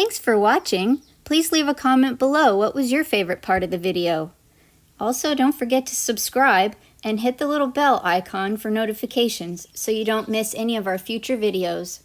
Thanks for watching. Please leave a comment below what was your favorite part of the video. Also, don't forget to subscribe and hit the little bell icon for notifications so you don't miss any of our future videos.